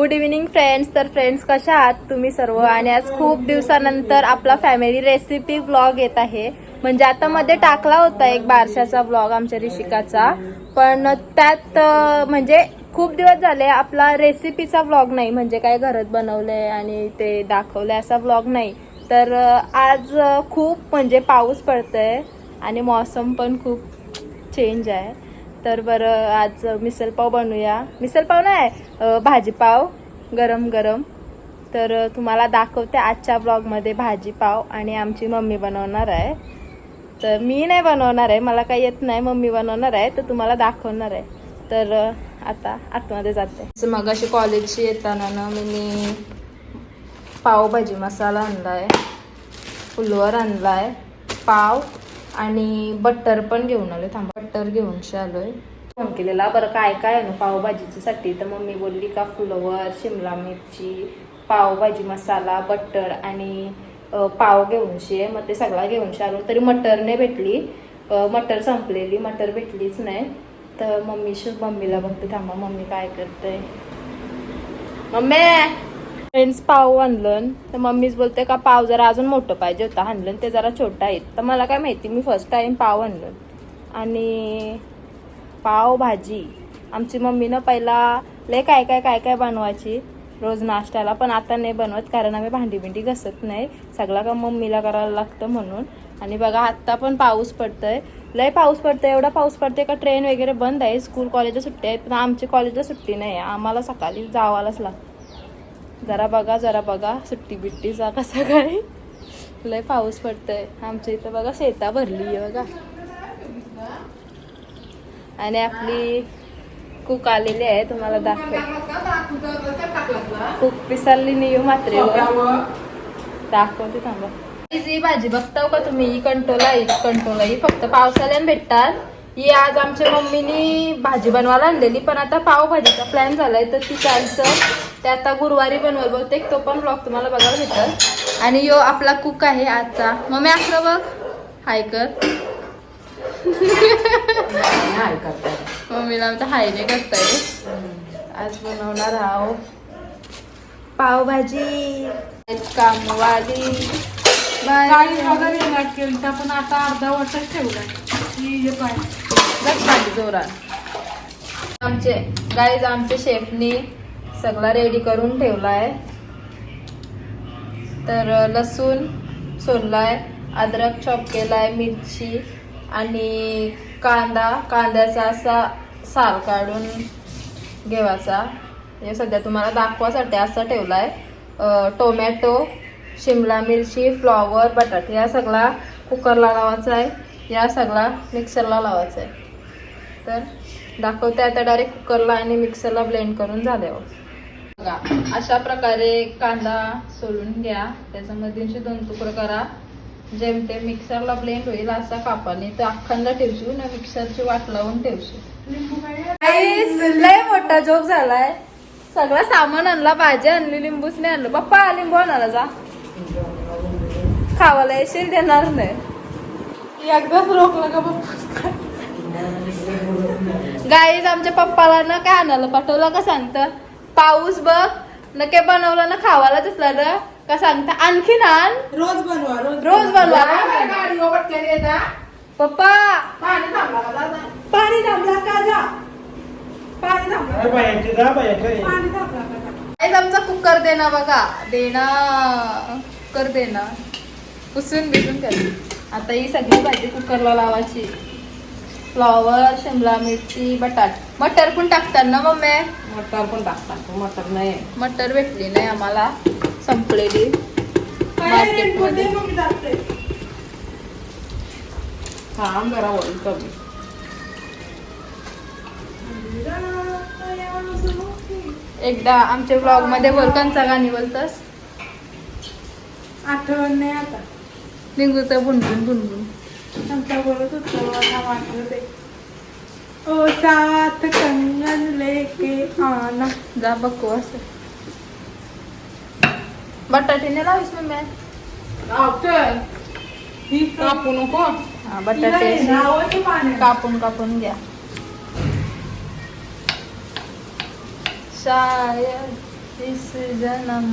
Good evening friends. तर friends कशा आहात तुम्ही सर्व. आणि आज खूप दिवसानंतर आपला फॅमिली रेसिपी व्लॉग येत आहे. म्हणजे आता मध्ये टाकला होता एक बारशाचा व्लॉग आमच्या ऋषिकाचा, पण त्यात म्हणजे खूप दिवस झाले आपला रेसिपीचा व्लॉग नाही, म्हणजे काय घरात बनवलंय आणि ते दाखवलंय असा व्लॉग नाही. तर आज खूप म्हणजे पाऊस पडतोय आणि मौसम पण खूप चेंज आहे. तर बरं आज मिसळपाव बनवूया. मिसळपाव नाही, भाजीपाव गरम गरम. तर तुम्हाला दाखवते आजच्या ब्लॉगमध्ये भाजीपाव. आणि आमची मम्मी बनवणार आहे, तर मी नाही बनवणार आहे, मला काही येत नाही, मम्मी बनवणार आहे, तर तुम्हाला दाखवणार आहे. तर आता आतमध्ये जाते. मग अशी कॉलेजची येताना ना मी पावभाजी मसाला आणलाय, फुलवर आणलाय, पाव आणि बटर पण घेऊन आलोय. थांबा, बटर घेऊन आलोय. फोन केलेला बरं काय काय आहे ना पावभाजीसाठी. तर मम्मी बोलली का फुलवर, शिमला मिरची, पावभाजी मसाला, बटर आणि पाव घेऊन शे. मग ते सगळा घेऊन आलो. तरी मटर नाही भेटली, मटर संपलेली, मटर भेटलीच नाही. तर मम्मीला बघते, थांबा मम्मी काय करते. मम्मी फ्रेंड्स पाव आणलं. तर मम्मीच बोलते का पाव जरा अजून मोठं पाहिजे होता, आणलं ते जरा छोटा आहे. तर मला काय माहिती, मी फर्स्ट टाइम पाव आणलं. आणि पाव भाजी आमची मम्मीनं पहिला लय काय काय काय काय बनवायची रोज नाश्त्याला, पण आता नाही बनवत, कारण आम्ही भांडी बिंडी घसत नाही, सगळं काम मम्मीला करायला लागतं म्हणून. आणि बघा आत्ता पण पाऊस पडतोय, लय पाऊस पडतोय, एवढा पाऊस पडतोय का ट्रेन वगैरे बंद आहे, स्कूल कॉलेजला सुट्टी आहे. पण आमची कॉलेजला सुट्टी नाही, आम्हाला सकाळी जावालाच लागतं. जरा बघा सुट्टी बिट्टीचा कसा काय. लय पाऊस पडतोय आमच्या इथं. बघा शेता भरली आहे बघा. आणि आपली कुक आलेली आहे, तुम्हाला दाखव. कुक पिसाली नाही मात्र दाखवते, थांबा. ही भाजी बघताव का तुम्ही, कंटोला ही फक्त पावसाळ्यात भेटतात. ही आज आमच्या मम्मीनी भाजी बनवायला आणलेली, पण आता पावभाजीचा प्लॅन झालाय, तर ती चालतं ते आता गुरुवारी बनवल बहुतेक. तो पण ब्लॉग तुम्हाला बघायला भेटल. आणि यो आपला कुक आहे आजचा. मम्मी असलं बघ, हाय कर. मम्मीला आमच्या हायने करताय. आज बनवणार आहो पावभाजी. कामवाली पण आता अर्धा वर्षच ठेवलाय जोरात. आमचे शेफनी सगळा रेडी करून ठेवलाय. तर लसूण सोललाय, अद्रक चॉप केलाय, मिरची आणि कांद्याचा असा साल काढून घेवायचा. हे सध्या तुम्हाला दाखवासाठी असा ठेवलाय. टोमॅटो, शिमला मिरची, फ्लॉवर, बटाटे या सगळा कुकरला लावायचा आहे, या सगळा मिक्सरला लावायचा आहे. तर दाखवते आता डायरेक्ट कुकरला आणि मिक्सरला ब्लेंड करून झाल्यावर. बघा अशा प्रकारे कांदा सोलून घ्या, त्याच्यामध्ये 2 तुकडे करा, जेमते मिक्सरला ब्लेंड होईल असा कापाने. तर अखंड ठेवशील ना, मिक्सरची वाट लावून ठेवशील. लय मोठा जोक झालाय. सगळं सामान आणला, भाजी आणली, लिंबूच नाही आणलं. पप्पा लिंबू आणायला जा, खावायला येशील देणार नाही. एकदाच रोखलं का पप्पा. गाईज आमच्या पप्पाला ना काय आणायला पाठवलं का सांगतं, पाऊस बघ न काय बनवलं ना, खावायला दिसलं ना का सांगता आणखीन आण, रोज बनवा. पप्पा पाणी थांबला का, जा पाणी थांबला. आमचा कुकर देना बघा, कुकर देना पुसून बिसून कर. आता ही सगळी भाजी कुकरला लावायची. फ्लॉवर, शिमला मिरची, मटर पण टाकतात ना मम्मी. मटर पण टाकतात, मटर नाही, मटर भेटली नाही आम्हाला, संपलेली मार्केटमध्ये. जरा वळी कमी. एकदा आमच्या ब्लॉग मध्ये बोलकांचा गाणी बोलतस, आठवण नाही आता. लिंगूच बुनबुन आमच्या बोलत होत. ओ साथ कंगन लेके आना, जा बघू असं. बटाटे लावीस मम्मी, कापू नको. हा बटाटे कापून घ्या. शायद इस जन्म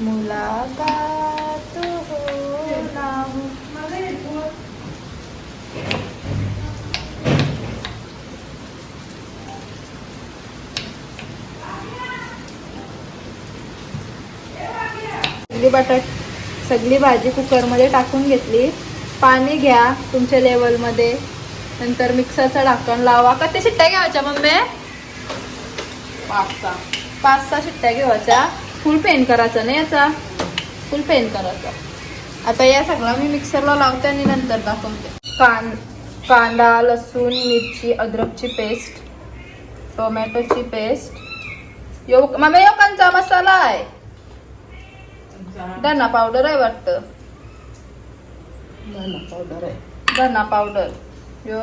मुलाकात हो ना हो. सगळी भाजी कुकरमध्ये टाकून घेतली. पाणी घ्या तुमच्या लेवलमध्ये. नंतर मिक्सरचं ढाकण लावा. किती शिट्ट्या घ्यायच्या मम्मी? 5-6 शिट्ट्या घ्यायच्या. फुल पेन करायचा नाही याचा, फुल पेन करायचा. आता या सगळा मी मिक्सरला लावते आणि नंतर दाखवते. कांदा, लसूण, मिरची, अद्रकची पेस्ट, टोमॅटोची पेस्ट. मम्मी यो कंचा मसाला आहे. धना पावडर आहे वाटतं. धना पावडर. यो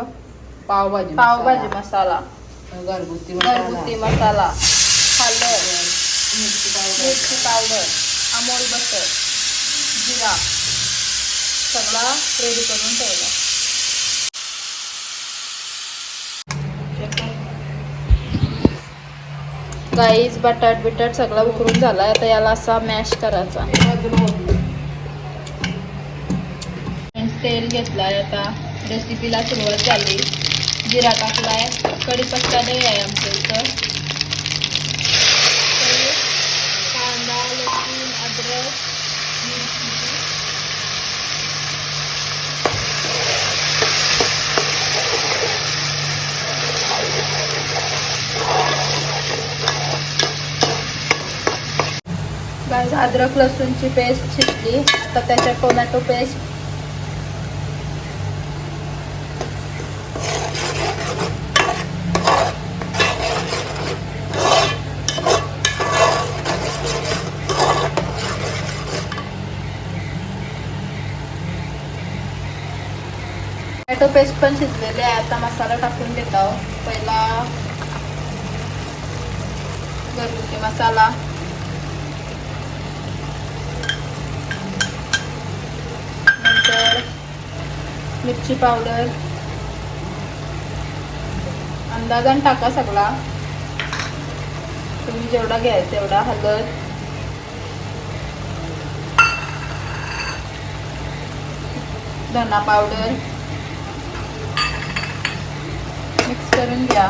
पावभाजी मसाला, घरगुती मसाला, हळद, मिरची पावडर, अमूल बटर, जिरा सगळा रेडी करून ठेवला. गाईस बटाट सगळा उकळून झाला. आता याला असा मॅश करायचा. तेल घेतलाय. आता रेसिपीला सुरुवात झाली. जिरा टाकलाय. कढीपत्ता नाही आहे आमच्या इथं. कांदा, लसूण, अद्रक, अद्रक लसूणची पेस्ट शिजली. आता त्याच्यात टोमॅटो पेस्ट, टोमॅटो पेस्ट पण शिजलेले आहे. आता मसाला टाकून देत आहोत. पहिला घरगुती मसाला, नंतर मिरची पावडर अंदाजान टाका सगळा, तुम्ही जेवढा घ्यायचा तेवढा. हळद, धना पावडर मिक्स करून घ्या.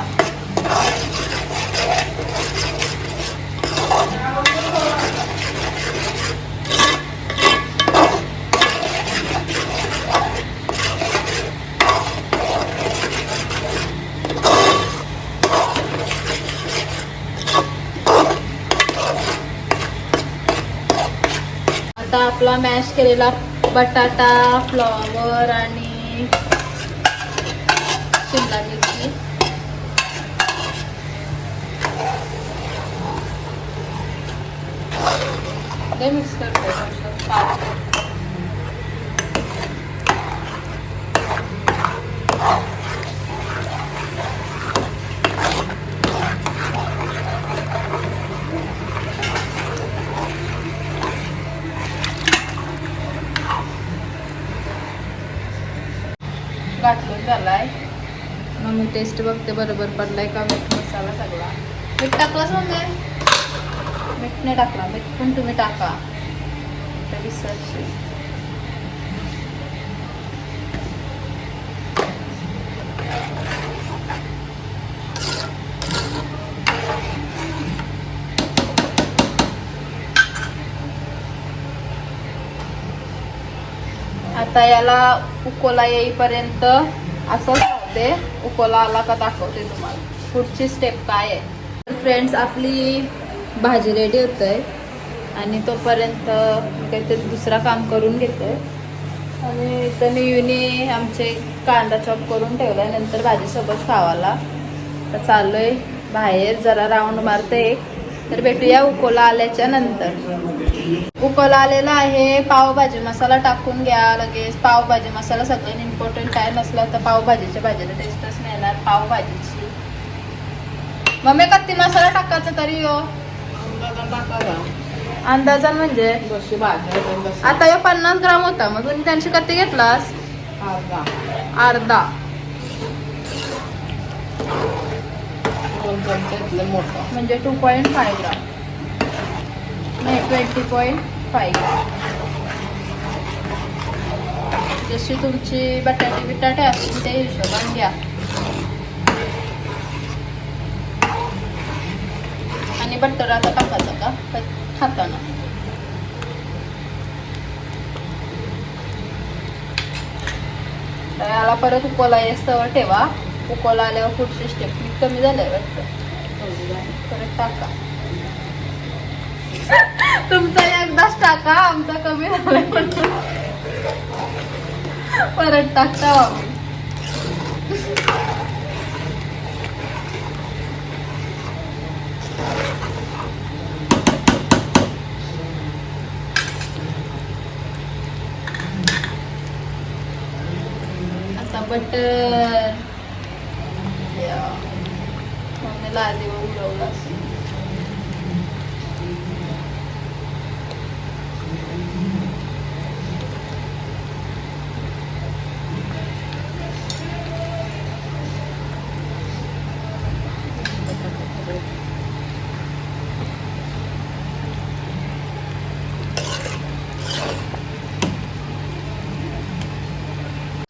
आता आपला मॅश केलेला बटाटा, फ्लॉवर आणि शिमला मिरची ते मिक्स करते. घातलून झालाय. मग मी टेस्ट बघते बरोबर पडलाय का. मीठ मसाला सगळा. मीठ टाकलाच मम्मी? मीठ नाही टाकला. मीठ पण तुम्ही टाका. विसरशी आता याला उकोला येईपर्यंत असं ठेवते. उकोला आला का दाखवते तुम्हाला पुढची स्टेप काय आहे. फ्रेंड्स आपली भाजी रेडी होत आहे आणि तोपर्यंत काहीतरी दुसरा काम करून घेते. आणि इथं मी युनी आमचे कांदा चॉप करून ठेवला आहे नंतर भाजीसोबत खावाला. तर चाललोय बाहेर जरा राऊंड मारते एक. तर भेटूया उकोला आल्याच्या नंतर. उकोला आलेला आहे. पावभाजी मसाला टाकून घ्या लगेच. पावभाजी मसाला सगळ्यात इम्पॉर्टंट काय नसला तर पावभाजीच्या भाजीला टेस्टच नाही येणार. पावभाजीची मम्मी कत्ती मसाला टाकायचा तरी हो अंदाजान म्हणजे आता हे 50 ग्राम होता. मग तुम्ही त्यांची कत्ती घेतलास? अर्धा. म्हणजे 2.5 ग्राम. 20.5. जशी तुमची बटाटे असतील त्या हिशोबाने घ्या. आणि बटर आता टाकायचं का खाताना. तर याला परत उकळा येस्तवर ठेवा. उकळा आल्यावर पुढची स्टेप कमी झालंय वाटतं. परत टाका. तुमचा एकदाच टाका, आमचा कमी झालाय म्हणून परत टाकता. आता बटर लादी उडवला.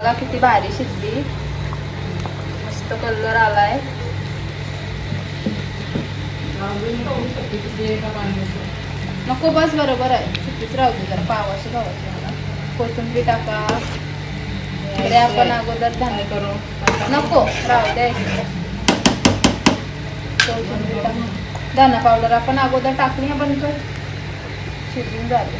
बघा किती भारी शिजली. मस्त कलर आलाय. नको बस बरोबर आहे. कितीच राहू दे जरा पावाशी पावाशी. मला कोथिंबीर टाका. इकडे आपण अगोदर धान्य करू. नको राहू दे. कोथिंबीर टाका. धना पावडर आपण अगोदर टाकली पण शिजून झाली.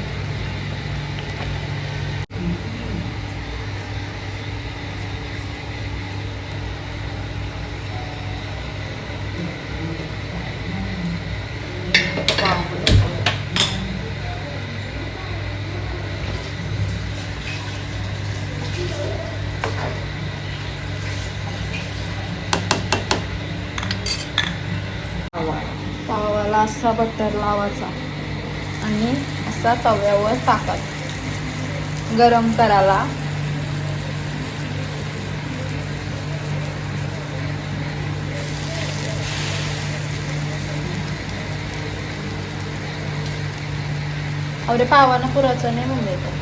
पावाला असा बटर लावायचा आणि असा तव्यावर टाकायचा गरम करायला. अरे पावानं पुराचं नाही म्हणलं तर.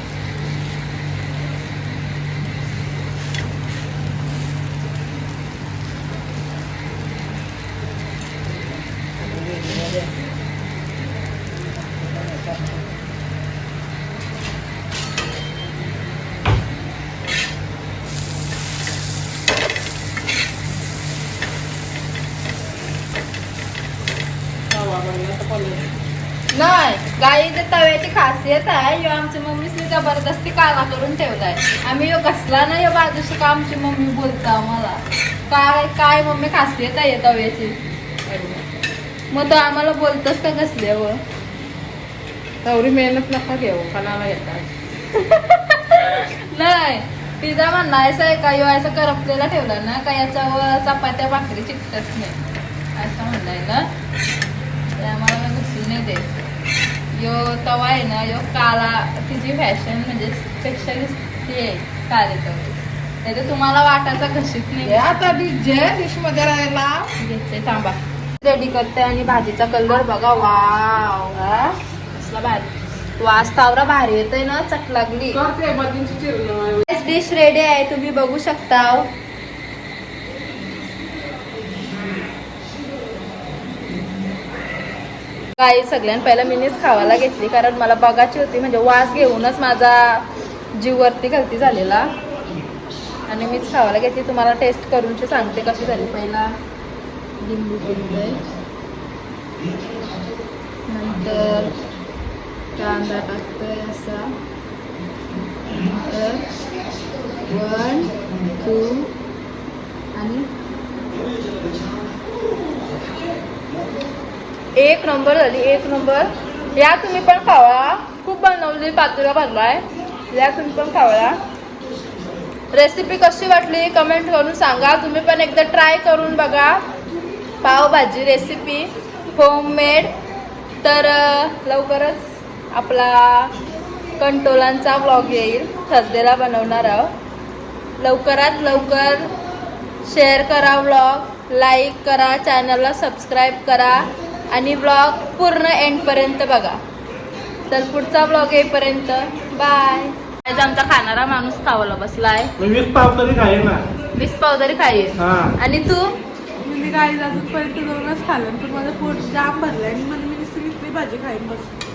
नाही गाईच्या तव्याची खासियत आहे. ह्यो आमच्या मम्मीने जबरदस्ती काला करून ठेवलाय. आम्ही ह्यो घसला ना ह्यो बाजूशी का आमची मम्मी बोलता आम्हाला काय काय मम्मी खासियत आहे तव्याची. मग तो आम्हाला बोलतोस का घसल्यावर. एवढी मेहनत नका घेऊ खानाला येतात. नाही तिचा म्हणणं आहे का ह्यो असं करपलेला ठेवला ना का याच्यावर चपात्या भाकरी चिकटत नाही असं म्हणणं ना. आम्हाला मी घुसून नाही द्यायचं. यो तवा आहे ना यो काला तिची फॅशन म्हणजे पेक्षा ती आहे काले तवा. नाही तर तुम्हाला वाटायचा घशीत नाही. आता डिश मध्ये राहायला घेते थांबा. रेडी करते आणि भाजीचा कलर बघा. वाव कसला भारी वास तावरा भारी येतोय ना. चट लागली. डिश रेडी आहे तुम्ही बघू शकता. काही सगळ्यात पहिला मीच खावायला घेतली कारण मला बघायची होती. म्हणजे वास घेऊनच माझा जीव वरती खालती झालेला आणि मीच खावायला घेतली. तुम्हाला टेस्ट करूनची सांगते कशी झाली. पहिला लिंबू पिळतोय, नंतर कांदा टाकतोय असा, नंतर 1 2 आणि एक नंबर झाली. एक नंबर. या तुम्ही पण खावा. खूप बनवली पातुरा भरलाय. या तुम्ही पण खावा. रेसिपी कशी वाटली कमेंट करून सांगा. तुम्ही पण एकदा ट्राय करून बघा पावभाजी रेसिपी होममेड. तर लवकरच आपला कंटोलांचा व्लॉग येईल. थर्सडेला बनवणार आहोत. लवकरात लवकर शेअर करा व्लॉग, लाईक करा, चॅनलला सबस्क्राईब करा आणि व्लॉग पूर्ण एंडपर्यंत बघा. तर पुढचा ब्लॉग येईपर्यंत बाय. आज आमचा खाणारा माणूस खावायला बसलाय. मी 20 पाव तरी खाईन ना. 20 पाव तरी खाईल. हा. आणि तू? मी काही अजूनपर्यंत 2च खाल्लं पण माझं पोट जाम भरलंय आणि मी नुसती भाजी खाईन बस.